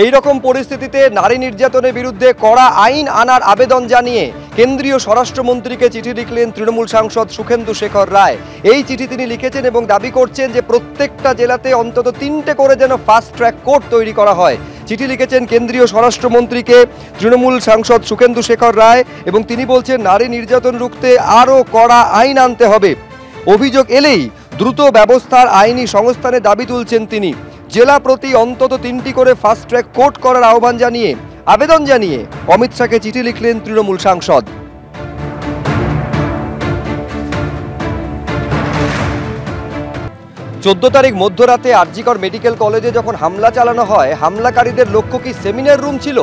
এই রকম পরিস্থিতিতে নারী নির্যাতনের বিরুদ্ধে কড়া আইন আনার আবেদন জানিয়ে কেন্দ্রীয় স্বরাষ্ট্রমন্ত্রীকে চিঠি লিখলেন তৃণমূল সাংসদ সুখেন্দু শেখর রায়। এই চিঠি তিনি লিখেছেন এবং দাবি করছেন যে প্রত্যেকটা জেলাতে অন্তত 3টে করে যেন ফাস্ট ট্র্যাক কোর্ট তৈরি করা হয়। চিঠি লিখেছেন কেন্দ্রীয় স্বরাষ্ট্রমন্ত্রীকে তৃণমূল সাংসদ সুখেন্দু শেখর রায় এবং তিনি বলছেন নারী নির্যাতন রুখতে আরও কড়া আইন আনতে হবে। অভিযোগ এলেই দ্রুত ব্যবস্থার আইনি সংস্থানের দাবি তুলছেন তিনি। জেলা প্রতি অন্তত 3টি করে ফাস্ট ট্র্যাক কোর্ট করার আবেদন জানিয়ে অমিত শাহকে চিঠি লিখলেন তৃণমূল সাংসদ। 14 তারিখ মধ্যরাতে আরজিকর মেডিকেল কলেজে যখন হামলা চালানো হয়, হামলাকারীদের লক্ষ্য কি সেমিনার রুম ছিল?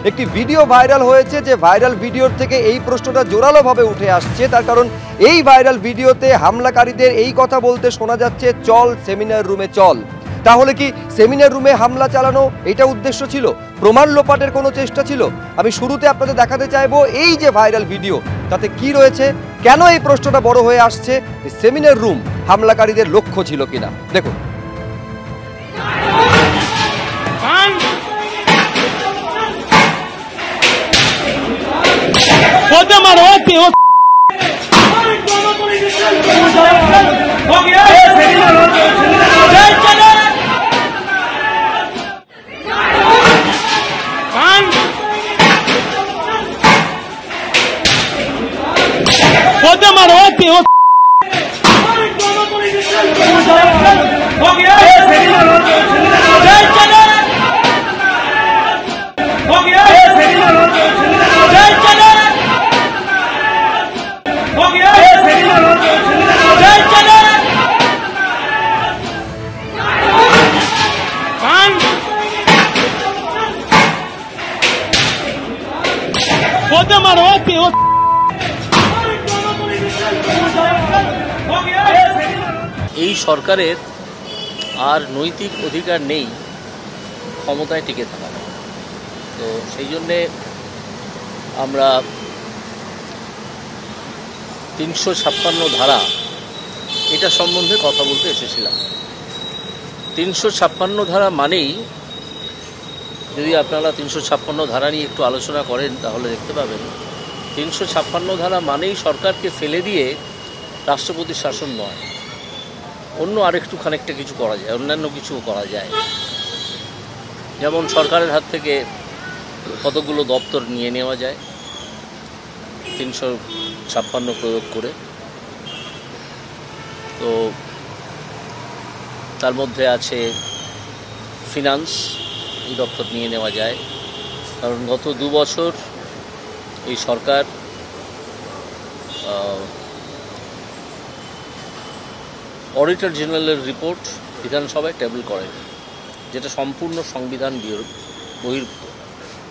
একটি ভিডিও ভাইরাল হয়েছে, যে ভাইরাল ভিডিওর থেকে এই প্রশ্নটা জোরালোভাবে উঠে আসছে। তার কারণ এই ভাইরাল ভিডিওতে হামলাকারীদের এই কথা বলতে শোনা যাচ্ছে, চল সেমিনার রুমে চল। তাহলে কি সেমিনার রুমে হামলা চালানো এটা উদ্দেশ্য ছিল? প্রমাণ লোপাটের কোনো চেষ্টা ছিল? আমি শুরুতে আপনাদের দেখাতে চাইবো এই যে ভাইরাল ভিডিও, তাতে কি রয়েছে, কেন এই প্রশ্নটা বড় হয়ে আসছে, সেমিনার রুম হামলাকারীদের লক্ষ্য ছিল কিনা দেখুন। এই সরকারের আর নৈতিক অধিকার নেই ক্ষমতায় টিকে থাকার। তো সেই জন্যে আমরা 356 ধারা এটা সম্বন্ধে কথা বলতে এসেছিলাম। 356 ধারা মানেই, যদি আপনারা 356 ধারা নিয়ে একটু আলোচনা করেন তাহলে দেখতে পাবেন 356 ধারা মানেই সরকারকে ফেলে দিয়ে রাষ্ট্রপতির শাসন নয়, অন্য আরেকটু খানিকটা কিছু করা যায়, অন্যান্য কিছু করা যায়। যেমন সরকারের হাত থেকে কতগুলো দপ্তর নিয়ে নেওয়া যায় 356 প্রয়োগ করে। তো তার মধ্যে আছে ফিনান্স, এই দপ্তর নিয়ে নেওয়া যায়। কারণ গত 2 বছর এই সরকার অডিটর জেনারেলের রিপোর্ট বিধানসভায় টেবিল করেন, যেটা সম্পূর্ণ সংবিধান বহির্ভূত।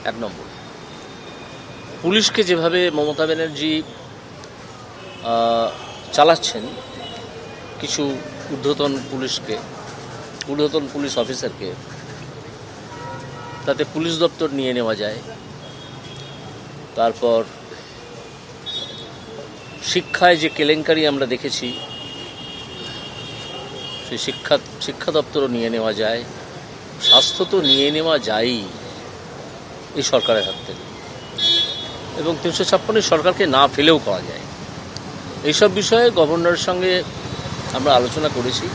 1 নম্বর, পুলিশকে যেভাবে মমতা ব্যানার্জি চালাচ্ছেন, কিছু ঊর্ধ্বতন পুলিশ অফিসারকে, তাতে পুলিশ দপ্তর নিয়ে নেওয়া যায়। তারপর শিক্ষায় যে কেলেঙ্কারি আমরা দেখেছি, সেই শিক্ষা দপ্তরও নিয়ে নেওয়া যায়। স্বাস্থ্য তো নিয়ে নেওয়া যায়ই এই সরকারের হাত থেকে, এবং 356 সরকারকে না ফেলেও করা যায়। এইসব বিষয়ে গভর্নরের সঙ্গে আমরা আলোচনা করেছি।